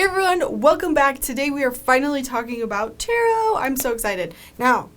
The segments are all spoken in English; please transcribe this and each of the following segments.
everyone, welcome back. Today we are finally talking about tarot. I'm so excited. Now,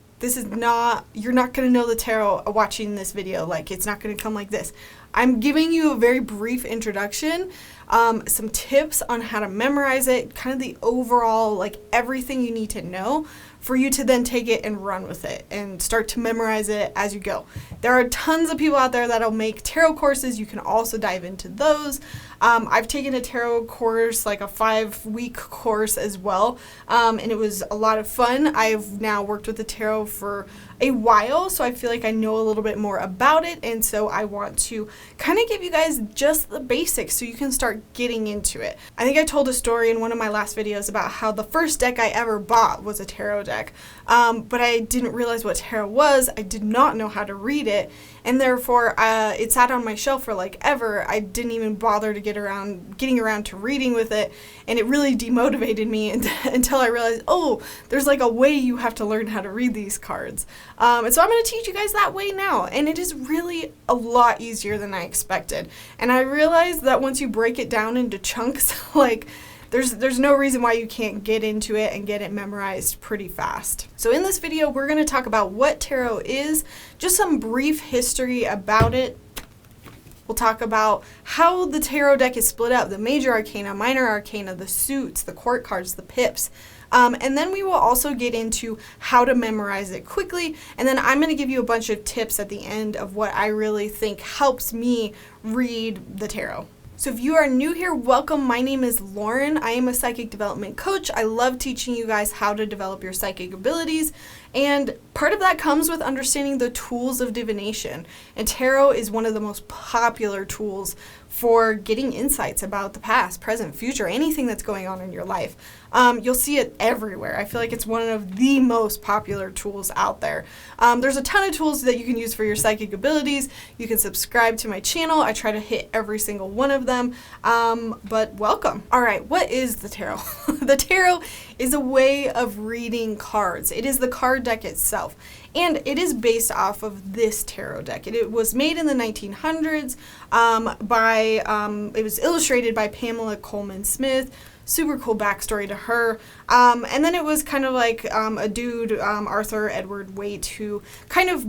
you're not going to know the tarot watching this video. Like, it's not going to come like this. I'm giving you a very brief introduction, some tips on how to memorize it, kind of the overall, like, everything you need to know for you to then take it and run with it and start to memorize it as you go. There are tons of people out there that'll make tarot courses. You can also dive into those. I've taken a tarot course, like a 5-week course as well, and it was a lot of fun. I've now worked with the tarot for a while, so I feel like I know a little bit more about it, and so I want to kind of give you guys just the basics so you can start getting into it. I think I told a story in one of my last videos about how the first deck I ever bought was a tarot deck, but I didn't realize what tarot was. I did not know how to read it, and therefore it sat on my shelf for like ever. I didn't even bother to getting around to reading with it, and it really demotivated me until I realized, oh, there's like a way you have to learn how to read these cards. And so I'm going to teach you guys that way now, and it is really a lot easier than I expected. And I realized that once you break it down into chunks, like there's no reason why you can't get into it and get it memorized pretty fast. So in this video, we're going to talk about what tarot is, just some brief history about it. We'll talk about how the tarot deck is split up, the major arcana, minor arcana, the suits, the court cards, the pips. And then we will also get into how to memorize it quickly. And then I'm going to give you a bunch of tips at the end of what I really think helps me read the tarot. So if you are new here, welcome. My name is Lauren. I am a psychic development coach. I love teaching you guys how to develop your psychic abilities. And part of that comes with understanding the tools of divination. And tarot is one of the most popular tools for getting insights about the past, present, future, anything that's going on in your life. You'll see it everywhere. I feel like it's one of the most popular tools out there. There's a ton of tools that you can use for your psychic abilities. You can subscribe to my channel. I try to hit every single one of them. But welcome. All right, what is the tarot? The tarot is a way of reading cards. It is the card deck itself, and it is based off of this tarot deck. It was made in the 1900s it was illustrated by Pamela Coleman Smith. Super cool backstory to her. And then it was kind of like a dude, Arthur Edward Waite, who kind of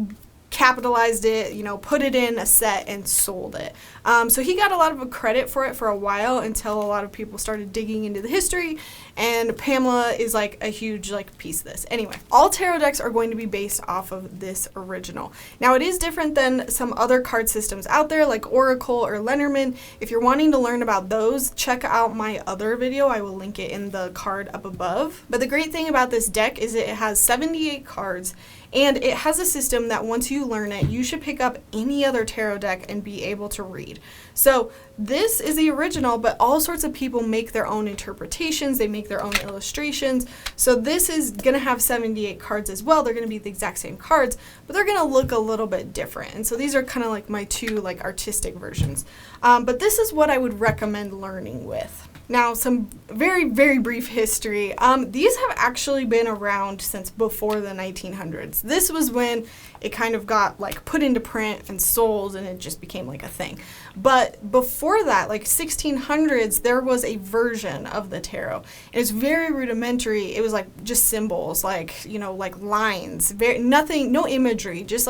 capitalized it, put it in a set and sold it. So he got a lot of credit for it for a while until a lot of people started digging into the history, and Pamela is like a huge piece of this. Anyway, all tarot decks are going to be based off of this original. Now it is different than some other card systems out there like Oracle or Lenormand. If you're wanting to learn about those, check out my other video. I will link it in the card up above. But the great thing about this deck is it has 78 cards, and it has a system that once you learn it, you should pick up any other tarot deck and be able to read. So this is the original, but all sorts of people make their own interpretations. They make their own illustrations. So this is going to have 78 cards as well. They're going to be the exact same cards, but they're going to look a little bit different. And so these are kind of like my two artistic versions. But this is what I would recommend learning with. Now, some very, very brief history. These have actually been around since before the 1900s. This was when it kind of got put into print and sold, and it just became like a thing. But before that, 1600s, there was a version of the tarot. It was very rudimentary. It was just symbols, lines, nothing, no imagery, just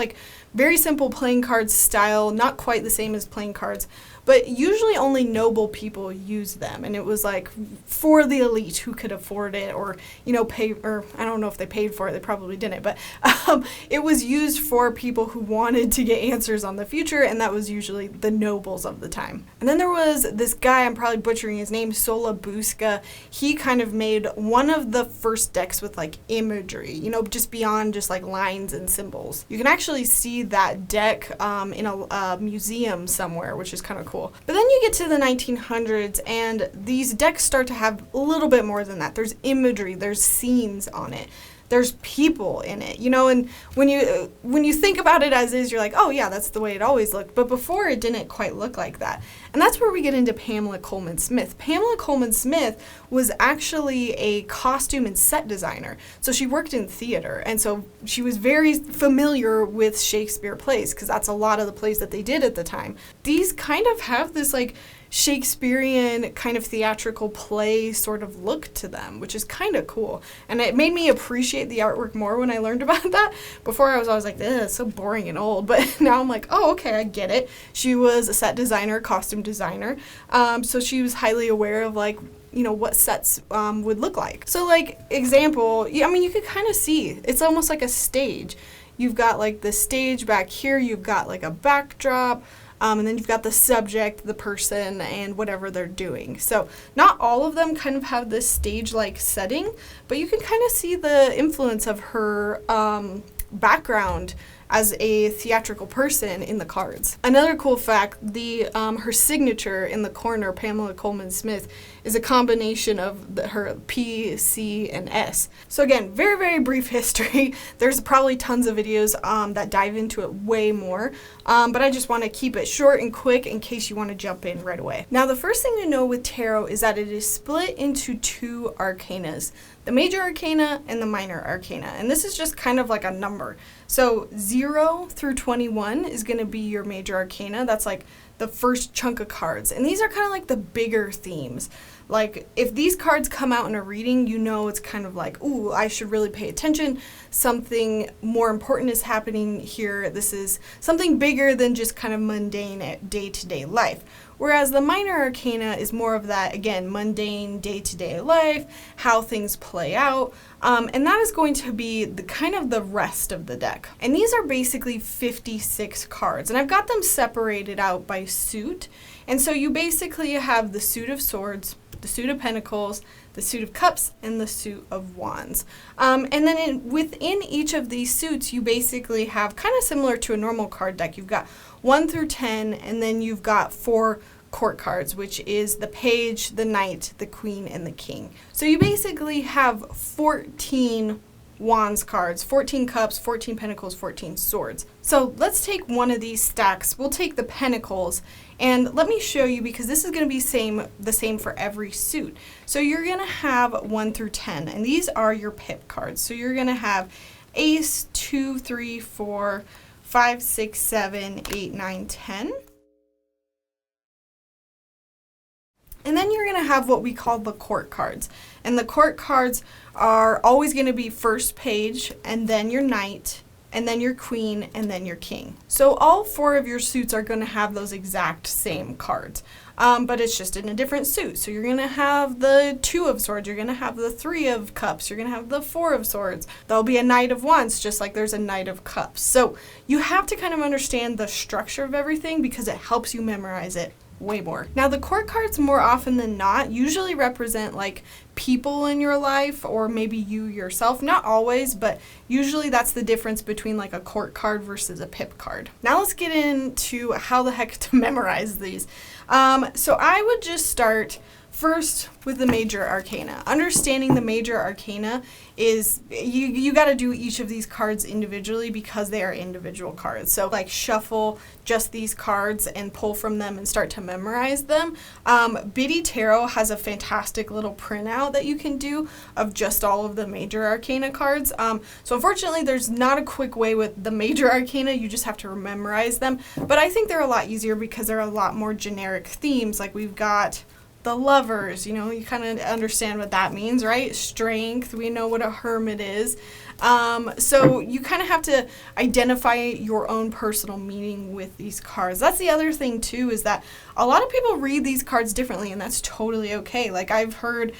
very simple playing cards style, not quite the same as playing cards. But usually only noble people used them, and it was for the elite who could afford it, or pay, or I don't know if they paid for it, they probably didn't, but it was used for people who wanted to get answers on the future, and that was usually the nobles of the time. And then there was this guy, I'm probably butchering his name, Solabuska. He kind of made one of the first decks with imagery, just beyond just lines and symbols. You can actually see that deck in a museum somewhere, which is kind of cool. But then you get to the 1900s, and these decks start to have a little bit more than that. There's imagery, there's scenes on it, there's people in it, and when you think about it as is, you're like, oh yeah, that's the way it always looked. But before, it didn't quite look like that. And that's where we get into Pamela Coleman Smith. Pamela Coleman Smith was actually a costume and set designer. So she worked in theater, and so she was very familiar with Shakespeare plays, because that's a lot of the plays that they did at the time. These kind of have this Shakespearean kind of theatrical play sort of look to them, which is kind of cool. And it made me appreciate the artwork more when I learned about that. Before I was always like, it's so boring and old, but now I'm like, oh, okay, I get it. She was a set designer, costume designer, so she was highly aware of like, you know, what sets would look like. So like example, I mean, you could kind of see, it's almost like a stage. You've got like the stage back here, you've got like a backdrop, and then you've got the subject, the person, and whatever they're doing. So not all of them kind of have this stage-like setting, but you can kind of see the influence of her background as a theatrical person in the cards. Another cool fact, her signature in the corner, Pamela Coleman Smith, is a combination of her P, C, and S. So again, very, very brief history. There's probably tons of videos that dive into it way more, but I just want to keep it short and quick in case you want to jump in right away. Now, the first thing to know with tarot is that it is split into two arcanas, the major arcana and the minor arcana, and this is just kind of like a number. So 0 through 21 is going to be your major arcana. That's like the first chunk of cards, and these are kind of like the bigger themes. Like if these cards come out in a reading, you know it's kind of like, ooh, I should really pay attention. Something more important is happening here. This is something bigger than just kind of mundane day-to-day life. Whereas the minor arcana is more of that, again, mundane day-to-day life, how things play out, and that is going to be the kind of the rest of the deck. And these are basically 56 cards, and I've got them separated out by suit. And so you basically have the suit of swords, the suit of pentacles, the suit of cups, and the suit of wands. And then within each of these suits, you basically have kind of similar to a normal card deck. You've got 1 through 10, and then you've got 4 court cards, which is the page, the knight, the queen, and the king. So you basically have 14 wands cards, 14 cups, 14 pentacles, 14 swords. So let's take one of these stacks. We'll take the pentacles, and let me show you, because this is going to be the same for every suit. So you're going to have 1 through 10, and these are your pip cards. So you're going to have ace, 2, 3, 4, 5, 6, 7, 8, 9, 10. And then you're going to have what we call the court cards. And the court cards are always going to be first page, and then your knight, and then your queen, and then your king. So all 4 of your suits are going to have those exact same cards, but it's just in a different suit. So you're going to have the 2 of swords, you're going to have the 3 of cups, you're going to have the 4 of swords. There'll be a knight of wands, just like there's a knight of cups. So you have to kind of understand the structure of everything, because it helps you memorize it way more. Now, the court cards, more often than not, usually represent like people in your life, or maybe you yourself. Not always, but usually that's the difference between like a court card versus a pip card. Now let's get into how the heck to memorize these. So I would just start first with the major arcana. Understanding the major arcana is, you got to do each of these cards individually, because they are individual cards. So like shuffle just these cards and pull from them and start to memorize them. Biddy Tarot has a fantastic little printout that you can do of just all of the major arcana cards. So unfortunately there's not a quick way with the major arcana, you just have to memorize them. But I think they're a lot easier because they're a lot more generic themes. Like we've got the Lovers, you know, you kind of understand what that means, right? Strength, we know what a hermit is. So you kind of have to identify your own personal meaning with these cards. That's the other thing too, is that a lot of people read these cards differently, and that's totally okay. Like I've heard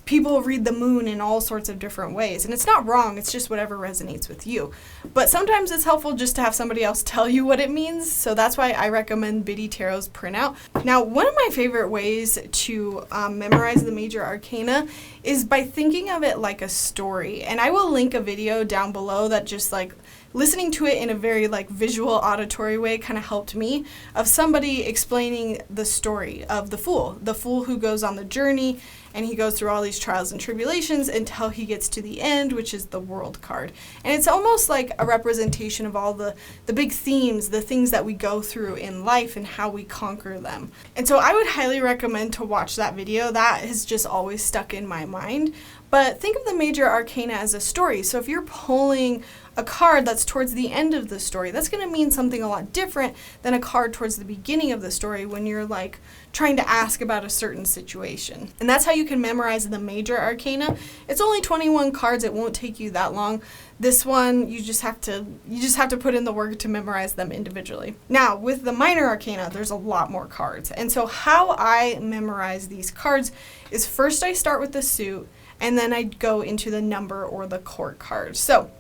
people read the moon in all sorts of different ways, and it's not wrong, it's just whatever resonates with you. But sometimes it's helpful just to have somebody else tell you what it means, so that's why I recommend Biddy Tarot's printout. Now, one of my favorite ways to memorize the major arcana is by thinking of it like a story, and I will link a video down below that just like listening to it in a very like visual auditory way kind of helped me, of somebody explaining the story of the fool who goes on the journey, and he goes through all these trials and tribulations until he gets to the end, which is the World card. And it's almost like a representation of all the big themes, the things that we go through in life and how we conquer them. And so I would highly recommend to watch that video. That has just always stuck in my mind. But think of the major arcana as a story. So if you're pulling a card that's towards the end of the story, that's going to mean something a lot different than a card towards the beginning of the story when you're like trying to ask about a certain situation. And that's how you can memorize the major arcana. It's only 21 cards. It won't take you that long. This one, you just have to put in the work to memorize them individually. Now, with the minor arcana, there's a lot more cards. And so how I memorize these cards is first I start with the suit, and then I go into the number or the court card. So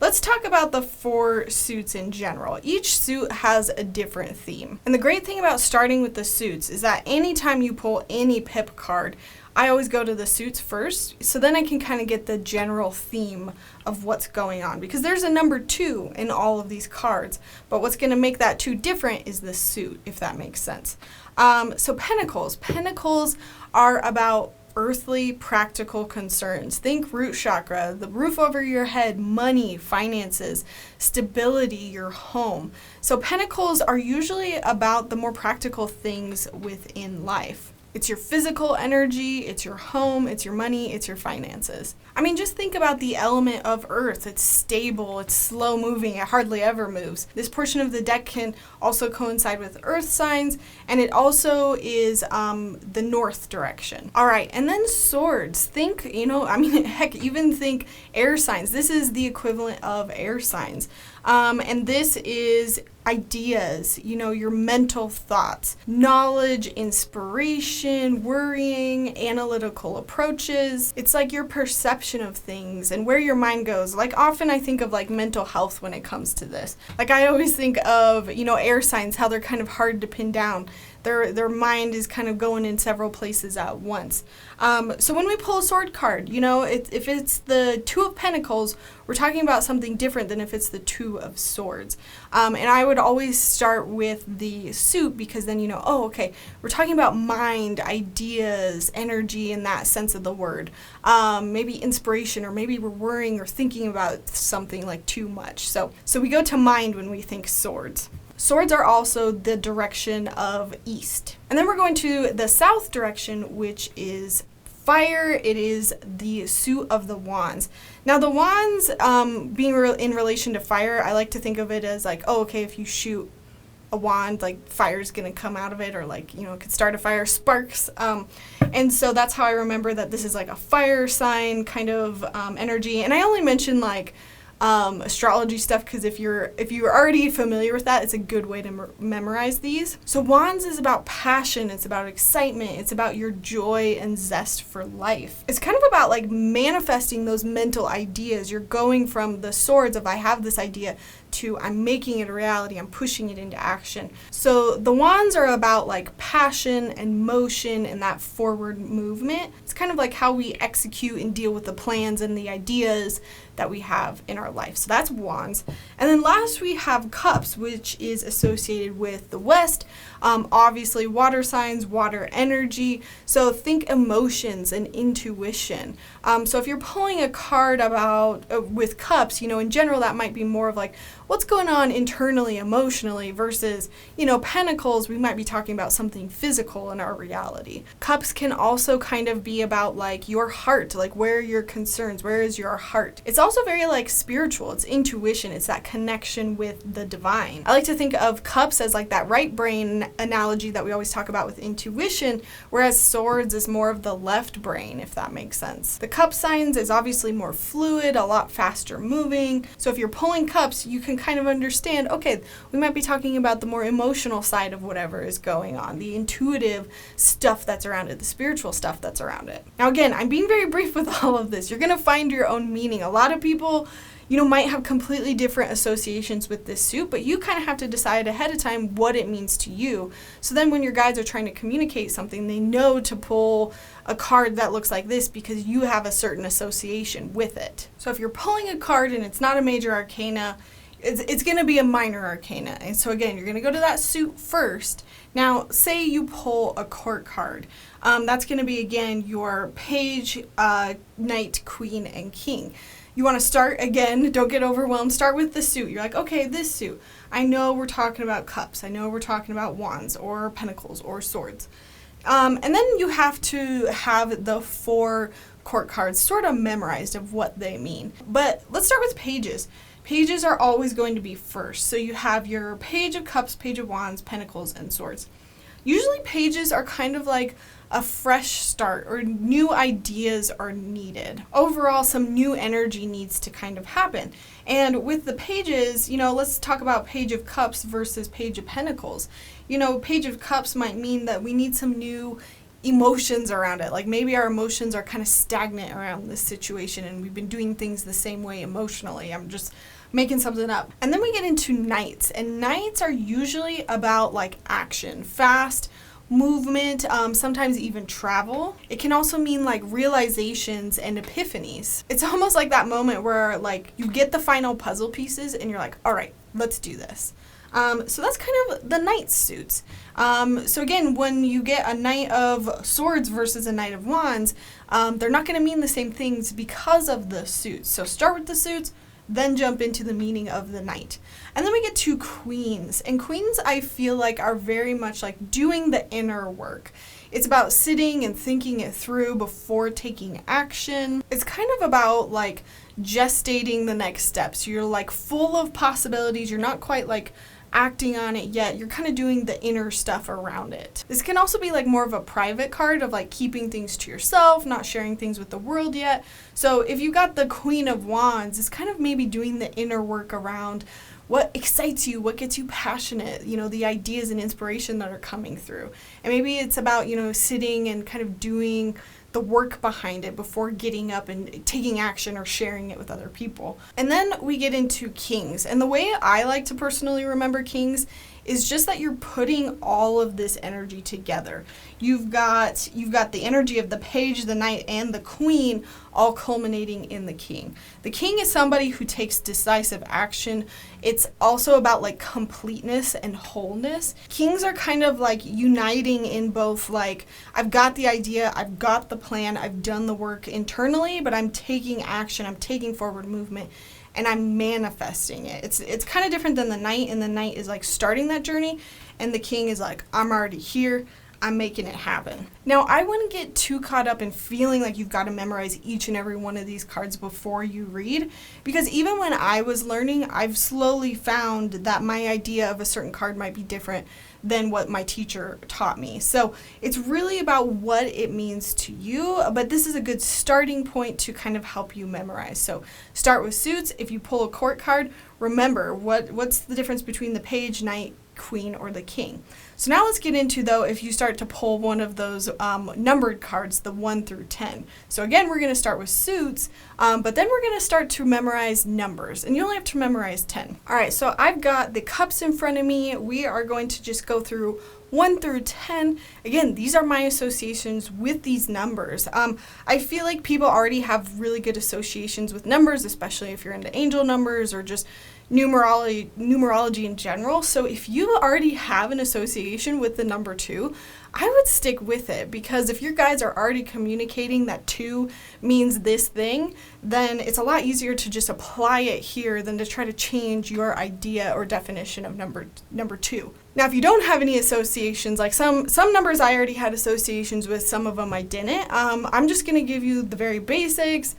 let's talk about the 4 suits in general. Each suit has a different theme. And the great thing about starting with the suits is that anytime you pull any pip card, I always go to the suits first, so then I can kind of get the general theme of what's going on, because there's a number 2 in all of these cards, but what's going to make that 2 different is the suit, if that makes sense. So Pentacles. Pentacles are about earthly, practical concerns. Think root chakra, the roof over your head, money, finances, stability, your home. So Pentacles are usually about the more practical things within life. It's your physical energy, it's your home, it's your money, it's your finances. I mean, just think about the element of earth. It's stable, it's slow moving, it hardly ever moves. This portion of the deck can also coincide with earth signs, and it also is the north direction. All right, and then swords. Think, heck, even think air signs. This is the equivalent of air signs. And this is ideas, your mental thoughts, knowledge, inspiration, worrying, analytical approaches. It's like your perception of things and where your mind goes. Like often I think of like mental health when it comes to this. Like I always think of, air signs, how they're kind of hard to pin down. Their mind is kind of going in several places at once. So when we pull a sword card, if it's the 2 of Pentacles, we're talking about something different than if it's the 2 of Swords. And I would always start with the suit, because then okay, we're talking about mind, ideas, energy in that sense of the word. Maybe inspiration, or maybe we're worrying or thinking about something like too much. So we go to mind when we think swords. Swords are also the direction of east. And then we're going to the south direction, which is fire. It is the suit of the wands. Now the wands, being in relation to fire, I like to think of it as like, if you shoot a wand, like fire's gonna come out of it, or like, it could start a fire, sparks. And so that's how I remember that this is like a fire sign kind of energy. And I only mention like astrology stuff because if you're already familiar with that, it's a good way to memorize these. So wands is about passion, it's about excitement, it's about your joy and zest for life. It's kind of about like manifesting those mental ideas. You're going from the swords of I have this idea to I'm making it a reality, I'm pushing it into action. So the wands are about like passion and motion and that forward movement. It's kind of like how we execute and deal with the plans and the ideas that we have in our life. So that's wands. And then last we have cups, which is associated with the west. Obviously water signs, water energy. So think emotions and intuition. So if you're pulling a card about with cups, in general that might be more of like what's going on internally, emotionally, versus, pentacles, we might be talking about something physical in our reality. Cups can also kind of be about like your heart, like where are your concerns, where is your heart? It's also very like spiritual, it's intuition, it's that connection with the divine. I like to think of cups as like that right brain analogy that we always talk about with intuition, whereas swords is more of the left brain, if that makes sense. The cup signs is obviously more fluid, a lot faster moving. So if you're pulling cups, you can kind of understand, okay, we might be talking about the more emotional side of whatever is going on, the intuitive stuff that's around it, the spiritual stuff that's around it. Now again, I'm being very brief with all of this. You're going to find your own meaning. A lot of people, might have completely different associations with this suit, but you kind of have to decide ahead of time what it means to you. So then when your guides are trying to communicate something, they know to pull a card that looks like this because you have a certain association with it. So if you're pulling a card and it's not a major arcana, it's going to be a minor arcana. And so again, you're going to go to that suit first. Now, say you pull a court card. That's going to be, again, your page, knight, queen, and king. You want to start, again, don't get overwhelmed, start with the suit. You're like, okay, this suit. I know we're talking about cups. I know we're talking about wands or pentacles or swords. And then you have to have the 4 court cards sort of memorized of what they mean. But let's start with pages. Pages are always going to be first. So you have your Page of Cups, Page of Wands, Pentacles, and Swords. Usually pages are kind of like a fresh start, or new ideas are needed. Overall, some new energy needs to kind of happen. And with the pages, let's talk about Page of Cups versus Page of Pentacles. Page of Cups might mean that we need some new emotions around it. Like maybe our emotions are kind of stagnant around this situation and we've been doing things the same way emotionally. I'm just making something up. And then we get into Knights, and Knights are usually about like action, fast movement, sometimes even travel. It can also mean like realizations and epiphanies. It's almost like that moment where like you get the final puzzle pieces and you're like, all right, let's do this. So that's kind of the Knight suits. So again, when you get a Knight of Swords versus a Knight of Wands, they're not going to mean the same things because of the suits. So start with the suits, then jump into the meaning of the Knight. And then we get to Queens. And Queens, I feel like, are very much like doing the inner work. It's about sitting and thinking it through before taking action. It's kind of about like gestating the next steps. You're like full of possibilities. You're not quite like acting on it yet. You're kind of doing the inner stuff around it. This can also be like more of a private card of like keeping things to yourself, not sharing things with the world yet. So if you got the Queen of Wands, it's kind of maybe doing the inner work around what excites you, what gets you passionate, the ideas and inspiration that are coming through. And maybe it's about, sitting and kind of doing the work behind it before getting up and taking action or sharing it with other people. And then we get into Kings. And the way I like to personally remember Kings is just that you're putting all of this energy together. You've got the energy of the Page, the Knight, and the Queen all culminating in the King. The King is somebody who takes decisive action. It's also about like completeness and wholeness. Kings are kind of like uniting in both like, I've got the idea, I've got the plan, I've done the work internally, but I'm taking action, I'm taking forward movement, and I'm manifesting it. It's kind of different than the Knight, and the Knight is like starting that journey, and the King is like, I'm already here, I'm making it happen. Now, I wouldn't get too caught up in feeling like you've got to memorize each and every one of these cards before you read, because even when I was learning, I've slowly found that my idea of a certain card might be different than what my teacher taught me. So it's really about what it means to you, but this is a good starting point to kind of help you memorize. So start with suits. If you pull a court card, remember what's the difference between the Page, Knight, Queen, or the King. So now let's get into, though, if you start to pull one of those numbered cards, the 1 through 10. So again, we're going to start with suits, but then we're going to start to memorize numbers, and you only have to memorize 10. All right, so I've got the cups in front of me. We are going to just go through 1 through 10. Again, these are my associations with these numbers. I feel like people already have really good associations with numbers, especially if you're into angel numbers or just numerology in general. So if you already have an association with the number 2, I would stick with it, because if your guides are already communicating that 2 means this thing, then it's a lot easier to just apply it here than to try to change your idea or definition of number 2. Now, if you don't have any associations, like some numbers I already had associations with, some of them I didn't. I'm just going to give you the very basics.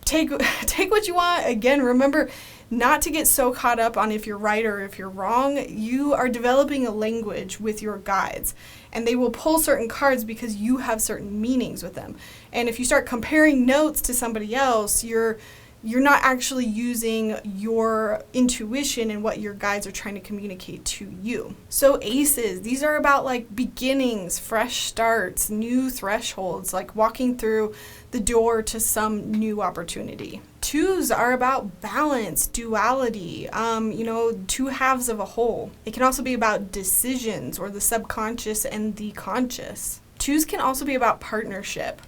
Take what you want. Again, remember not to get so caught up on if you're right or if you're wrong. You are developing a language with your guides, and they will pull certain cards because you have certain meanings with them. And if you start comparing notes to somebody else, you're not actually using your intuition and what your guides are trying to communicate to you. So aces, these are about like beginnings, fresh starts, new thresholds, like walking through the door to some new opportunity. 2s are about balance, duality, 2 halves of a whole. It can also be about decisions, or the subconscious and the conscious. 2s can also be about partnership.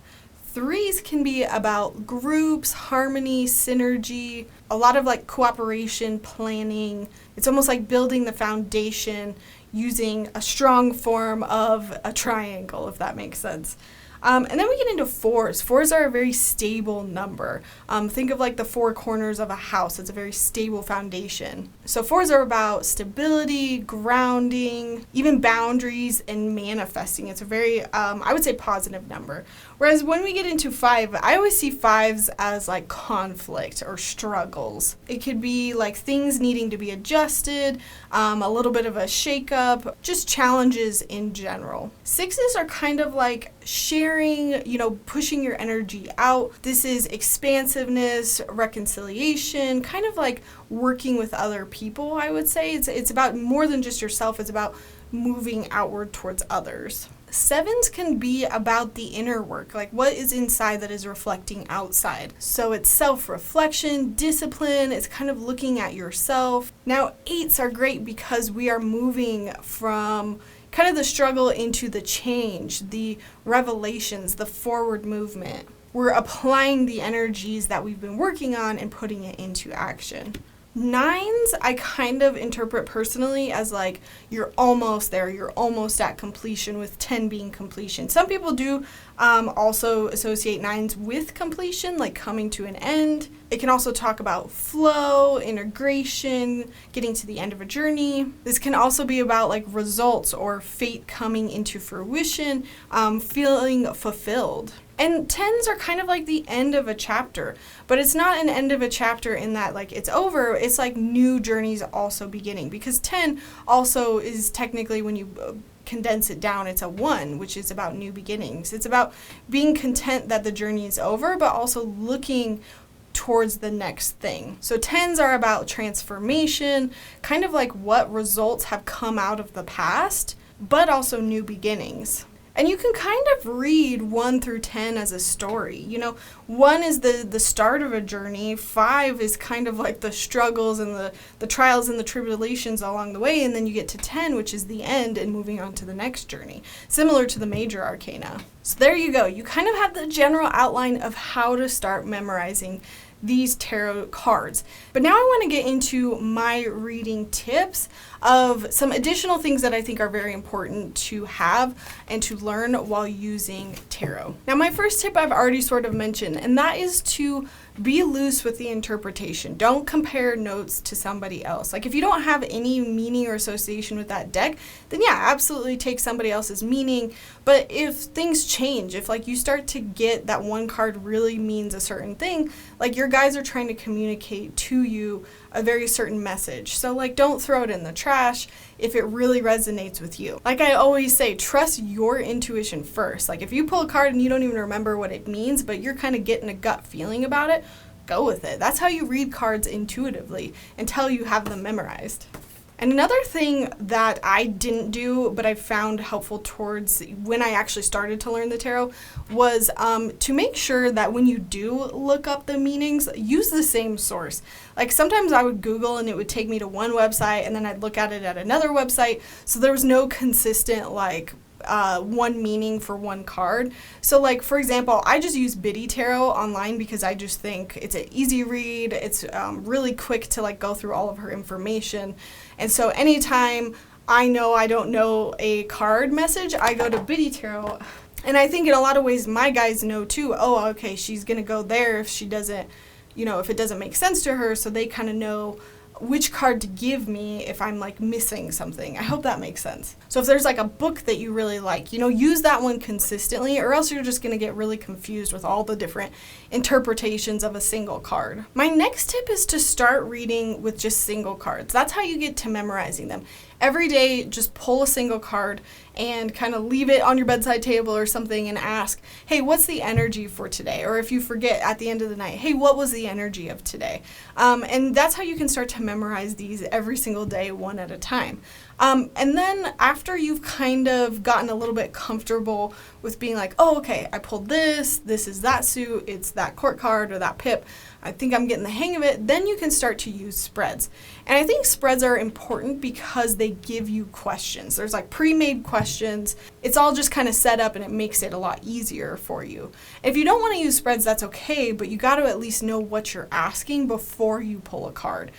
3s can be about groups, harmony, synergy, a lot of like cooperation, planning. It's almost like building the foundation using a strong form of a triangle, if that makes sense. And then we get into fours. Fours are a very stable number. Think of like the four corners of a house. It's a very stable foundation. So fours are about stability, grounding, even boundaries, and manifesting. It's a very, I would say, positive number. Whereas when we get into five, I always see fives as like conflict or struggles. It could be like things needing to be adjusted, a little bit of a shakeup, just challenges in general. Sixes are kind of like sharing, pushing your energy out. This is expansiveness, reconciliation, kind of like working with other people, I would say. It's about more than just yourself. It's about moving outward towards others. Sevens can be about the inner work, like what is inside that is reflecting outside. So it's self-reflection, discipline, it's kind of looking at yourself. Now, eights are great because we are moving from kind of the struggle into the change, the revelations, the forward movement. We're applying the energies that we've been working on and putting it into action. Nines, I kind of interpret personally as like you're almost there, you're almost at completion, with 10 being completion. Some people do also associate nines with completion, like coming to an end. It can also talk about flow, integration, getting to the end of a journey. This can also be about like results or fate coming into fruition, feeling fulfilled. And 10s are kind of like the end of a chapter, but it's not an end of a chapter in that like it's over. It's like new journeys also beginning, because 10 also is technically, when you condense it down, it's a 1, which is about new beginnings. It's about being content that the journey is over, but also looking towards the next thing. So 10s are about transformation, kind of like what results have come out of the past, but also new beginnings. And you can kind of read 1 through 10 as a story. 1 is the start of a journey. 5 is kind of like the struggles and the trials and the tribulations along the way. And then you get to 10, which is the end and moving on to the next journey, similar to the major arcana. So there you go. You kind of have the general outline of how to start memorizing these tarot cards. But now I want to get into my reading tips of some additional things that I think are very important to have and to learn while using tarot. Now, my first tip I've already sort of mentioned, and that is to be loose with the interpretation. Don't compare notes to somebody else. Like if you don't have any meaning or association with that deck, then yeah, absolutely take somebody else's meaning. But if things change, if like you start to get that one card really means a certain thing, like your guys are trying to communicate to you a very certain message. So like don't throw it in the trash if it really resonates with you. Like I always say, trust your intuition first. Like if you pull a card and you don't even remember what it means, but you're kind of getting a gut feeling about it, go with it. That's how you read cards intuitively until you have them memorized. And another thing that I didn't do, but I found helpful towards when I actually started to learn the tarot, was to make sure that when you do look up the meanings, use the same source. Like sometimes I would Google and it would take me to one website and then I'd look at it at another website. So there was no consistent one meaning for one card. So like, for example, I just use Biddy Tarot online because I just think it's an easy read. It's really quick to like go through all of her information. And so anytime I know I don't know a card message, I go to Biddy Tarot. And I think in a lot of ways my guys know too, oh, okay, she's going to go there if she doesn't, if it doesn't make sense to her. So they kind of know which card to give me if I'm like missing something. I hope that makes sense. So if there's like a book that you really like, use that one consistently, or else you're just going to get really confused with all the different interpretations of a single card. My next tip is to start reading with just single cards. That's how you get to memorizing them. Every day, just pull a single card and kind of leave it on your bedside table or something and ask, hey, what's the energy for today? Or if you forget at the end of the night, hey, what was the energy of today? And that's how you can start to memorize these every single day, one at a time. And then after you've kind of gotten a little bit comfortable with being like, oh, okay, I pulled this is that suit, it's that court card or that pip, I think I'm getting the hang of it, then you can start to use spreads. And I think spreads are important because they give you questions. There's like pre-made questions. It's all just kind of set up and it makes it a lot easier for you. If you don't want to use spreads, that's okay, but you got to at least know what you're asking before you pull a card.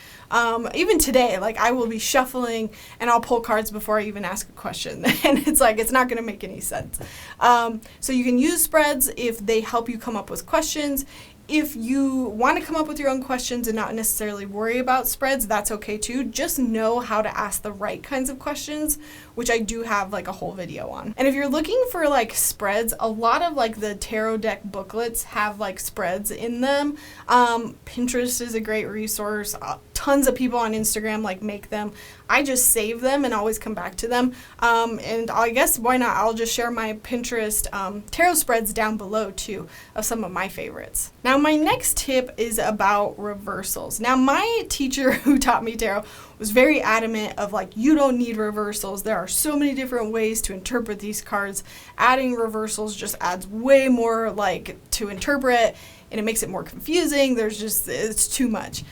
Even today, like I will be shuffling and I'll pull cards before I even ask a question. And it's like, it's not going to make any sense. So you can use spreads if they help you come up with questions. If you want to come up with your own questions and not necessarily worry about spreads, that's okay too. Just know how to ask the right kinds of questions, which I do have like a whole video on. And if you're looking for like spreads, a lot of like the tarot deck booklets have like spreads in them. Pinterest is a great resource. Tons of people on Instagram like make them. I just save them and always come back to them. And I guess why not? I'll just share my Pinterest tarot spreads down below too of some of my favorites. Now my next tip is about reversals. Now my teacher who taught me tarot was very adamant of like, you don't need reversals. There are so many different ways to interpret these cards. Adding reversals just adds way more like to interpret, and it makes it more confusing. It's too much.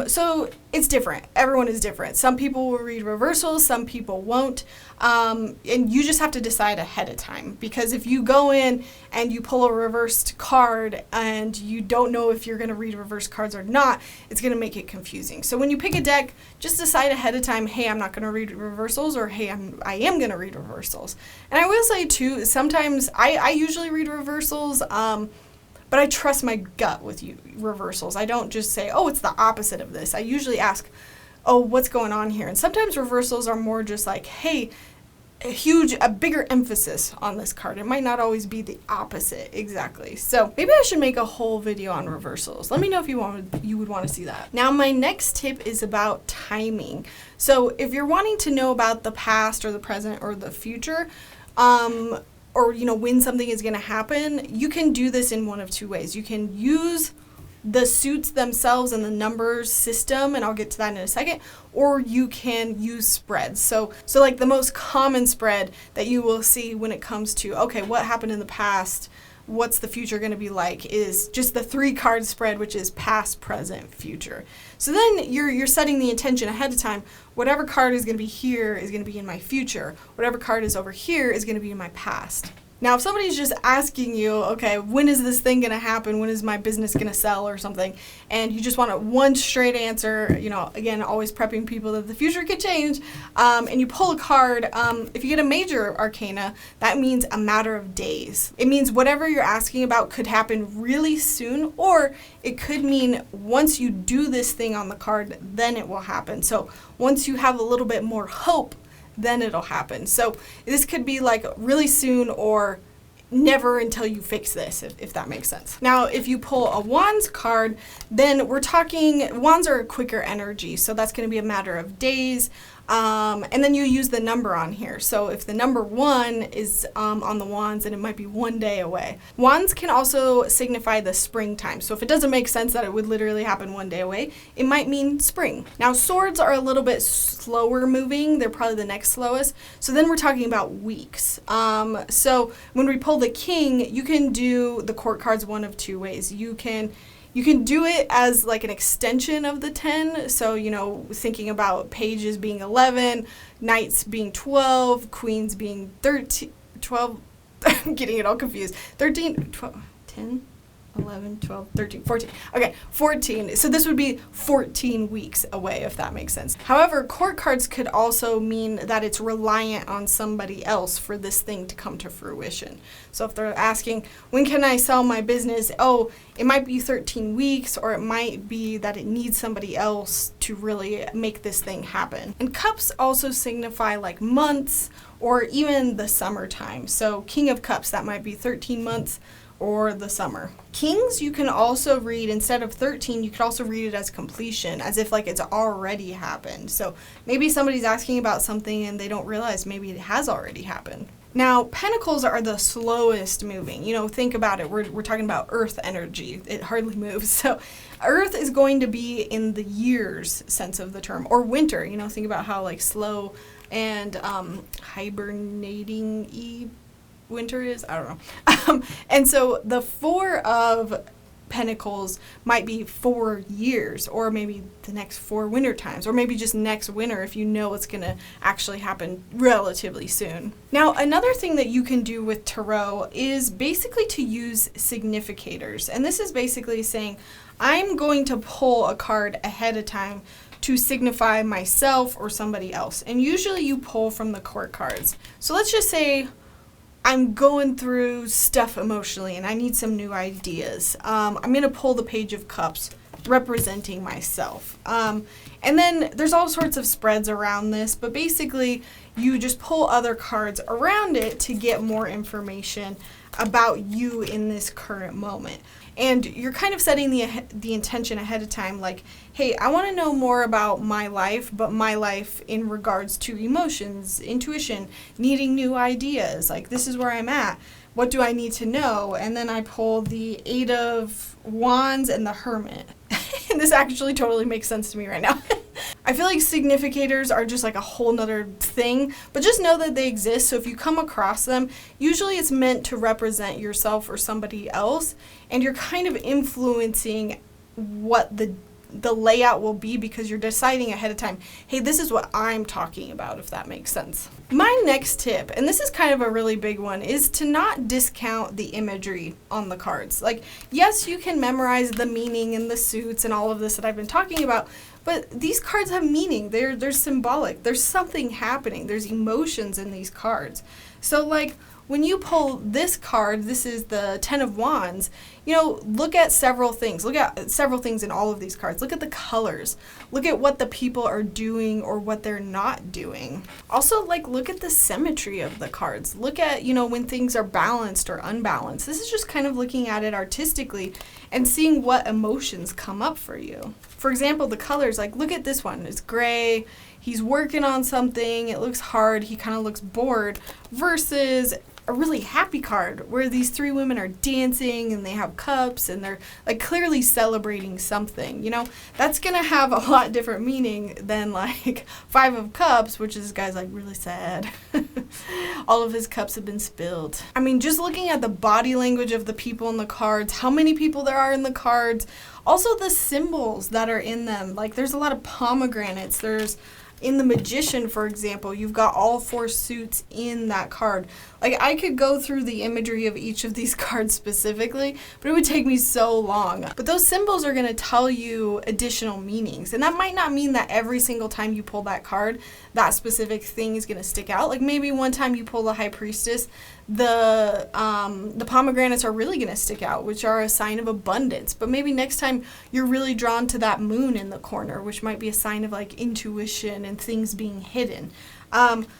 So it's different. Everyone is different. Some people will read reversals, some people won't. And you just have to decide ahead of time, because if you go in and you pull a reversed card and you don't know if you're going to read reversed cards or not, it's going to make it confusing. So when you pick a deck, just decide ahead of time, hey, I'm not going to read reversals, or hey, I am going to read reversals. And I will say too, sometimes I usually read reversals, but I trust my gut with reversals. I don't just say, oh, it's the opposite of this. I usually ask, oh, what's going on here? And sometimes reversals are more just like, hey, a bigger emphasis on this card. It might not always be the opposite exactly. So maybe I should make a whole video on reversals. Let me know if you would want to see that. Now my next tip is about timing. So if you're wanting to know about the past or the present or the future, or when something is going to happen, you can do this in one of two ways. You can use the suits themselves and the numbers system, and I'll get to that in a second, or you can use spreads. So like the most common spread that you will see when it comes to, okay, what happened in the past, what's the future going to be like, is just the 3-card spread, which is past, present, future. So then you're setting the intention ahead of time. Whatever card is going to be here is going to be in my future. Whatever card is over here is going to be in my past. Now, if somebody's just asking you, okay, when is this thing going to happen? When is my business going to sell or something? And you just want one straight answer, again, always prepping people that the future could change, and you pull a card. If you get a major arcana, that means a matter of days. It means whatever you're asking about could happen really soon, or it could mean once you do this thing on the card, then it will happen. So once you have a little bit more hope, then it'll happen. So this could be like really soon, or never until you fix this, if that makes sense. Now, if you pull a Wands card, then we're talking, Wands are a quicker energy, so that's going to be a matter of days. And then you use the number on here. So if the number 1 is on the Wands, then it might be 1 day away. Wands can also signify the springtime. So if it doesn't make sense that it would literally happen 1 day away, it might mean spring. Now swords are a little bit slower moving. They're probably the next slowest. So then we're talking about weeks. So when we pull the king, you can do the court cards one of two ways. You can do it as like an extension of the 10. So, thinking about pages being 11, knights being 12, queens being 13, 12, I'm getting it all confused. 13, 12, 10, 11, 12, 13, 14. Okay, 14. So this would be 14 weeks away, if that makes sense. However, court cards could also mean that it's reliant on somebody else for this thing to come to fruition. So if they're asking, when can I sell my business? Oh, it might be 13 weeks, or it might be that it needs somebody else to really make this thing happen. And cups also signify like months, or even the summertime. So King of Cups, that might be 13 months, or the summer. Kings, you can also read, instead of 13, you could also read it as completion, as if like it's already happened. So maybe somebody's asking about something and they don't realize maybe it has already happened. Now, pentacles are the slowest moving. Think about it. We're talking about earth energy. It hardly moves. So earth is going to be in the years sense of the term, or winter. Think about how like slow and hibernating winter is. I don't know. And so the 4 of Pentacles might be 4 years, or maybe the next 4 winter times, or maybe just next winter if you know it's going to actually happen relatively soon. Now, another thing that you can do with tarot is basically to use significators. And this is basically saying, I'm going to pull a card ahead of time to signify myself or somebody else. And usually you pull from the court cards. So let's just say I'm going through stuff emotionally and I need some new ideas. I'm going to pull the Page of Cups, representing myself. And then there's all sorts of spreads around this, but basically you just pull other cards around it to get more information about you in this current moment. And you're kind of setting the intention ahead of time, like, hey, I want to know more about my life, but my life in regards to emotions, intuition, needing new ideas. Like, this is where I'm at. What do I need to know? And then I pull the Eight of Wands and the Hermit. And this actually totally makes sense to me right now. I feel like significators are just like a whole nother thing, but just know that they exist. So if you come across them, usually it's meant to represent yourself or somebody else, and you're kind of influencing what the layout will be because you're deciding ahead of time, hey, this is what I'm talking about, if that makes sense. My next tip, and this is kind of a really big one, is to not discount the imagery on the cards. Like, yes, you can memorize the meaning and the suits and all of this that I've been talking about, but these cards have meaning. They're symbolic. There's something happening. There's emotions in these cards. So like, when you pull this card, this is the Ten of Wands, look at several things. Look at several things in all of these cards. Look at the colors. Look at what the people are doing or what they're not doing. Also, look at the symmetry of the cards. Look at, when things are balanced or unbalanced. This is just kind of looking at it artistically and seeing what emotions come up for you. For example, the colors, look at this one. It's gray. He's working on something. It looks hard. He kind of looks bored, versus a really happy card where these three women are dancing and they have cups and they're clearly celebrating something. That's gonna have a lot different meaning than Five of Cups, which is this guy's really sad. All of his cups have been spilled. I mean, just looking at the body language of the people in the cards, how many people there are in the cards, also the symbols that are in them. There's a lot of pomegranates. In the Magician, for example, you've got all four suits in that card. I could go through the imagery of each of these cards specifically, but it would take me so long. But those symbols are going to tell you additional meanings. And that might not mean that every single time you pull that card, that specific thing is going to stick out. Maybe one time you pull the High Priestess, the pomegranates are really going to stick out, which are a sign of abundance. But maybe next time you're really drawn to that moon in the corner, which might be a sign of intuition and things being hidden.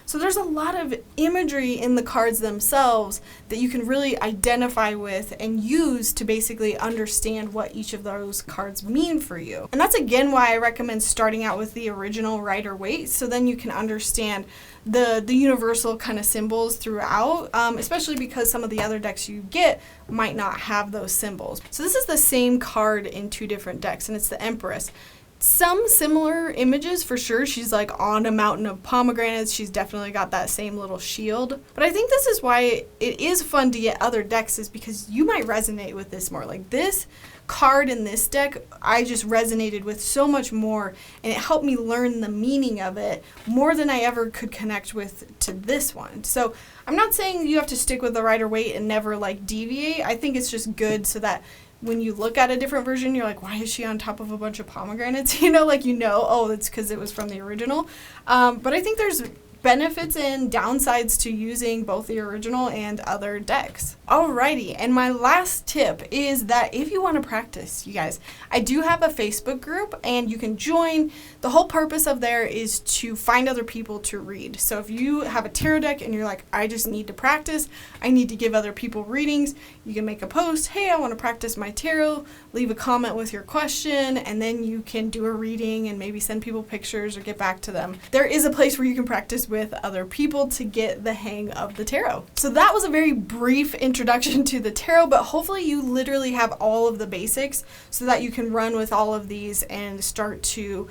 So there's a lot of imagery in the cards themselves that you can really identify with and use to basically understand what each of those cards mean for you. And that's again why I recommend starting out with the original Rider-Waite, so then you can understand the universal kind of symbols throughout, especially because some of the other decks you get might not have those symbols. So this is the same card in two different decks, and it's the Empress. Some similar images for sure. She's on a mountain of pomegranates. She's definitely got that same little shield. But I think this is why it is fun to get other decks, is because you might resonate with this more. This card in this deck, I just resonated with so much more, and it helped me learn the meaning of it more than I ever could connect with to this one. So I'm not saying you have to stick with the Rider-Waite and never deviate. I think it's just good so that when you look at a different version, you're why is she on top of a bunch of pomegranates? Oh, it's because it was from the original. But I think there's benefits and downsides to using both the original and other decks. Alrighty, and my last tip is that if you want to practice, you guys, I do have a Facebook group and you can join. The whole purpose of there is to find other people to read. So if you have a tarot deck and you're I just need to practice, I need to give other people readings, you can make a post, hey, I want to practice my tarot, leave a comment with your question, and then you can do a reading and maybe send people pictures or get back to them. There is a place where you can practice with other people to get the hang of the tarot. So that was a very brief introduction to the tarot, but hopefully you literally have all of the basics so that you can run with all of these and start to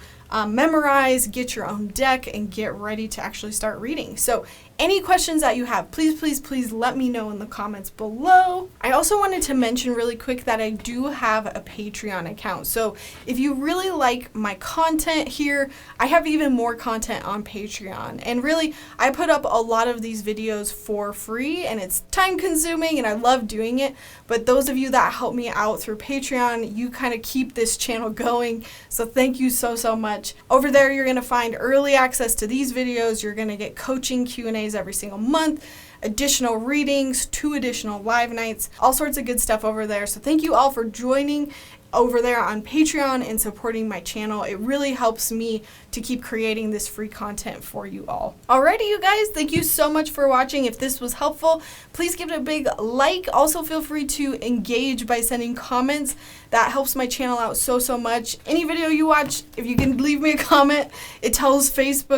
memorize, get your own deck, and get ready to actually start reading. So any questions that you have, please let me know in the comments below. I also wanted to mention really quick that I do have a Patreon account. So if you really like my content here, I have even more content on Patreon. And really, I put up a lot of these videos for free, and it's time consuming and I love doing it. But those of you that help me out through Patreon, you kind of keep this channel going. So thank you so much. much. Over there, you're going to find early access to these videos. You're going to get coaching Q&As every single month, additional readings, 2 additional live nights, all sorts of good stuff over there. So thank you all for joining over there on Patreon and supporting my channel. It really helps me to keep creating this free content for you all. Alrighty, you guys, thank you so much for watching. If this was helpful, please give it a big like. Also, feel free to engage by sending comments. That helps my channel out so much. Any video you watch, if you can leave me a comment, it tells YouTube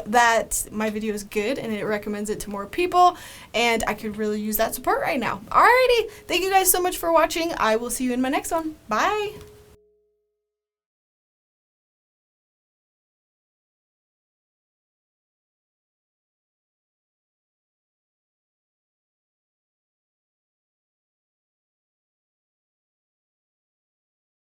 that my video is good and it recommends it to more people, and I could really use that support right now. Alrighty, thank you guys so much for watching. I will see you in my next one. Bye.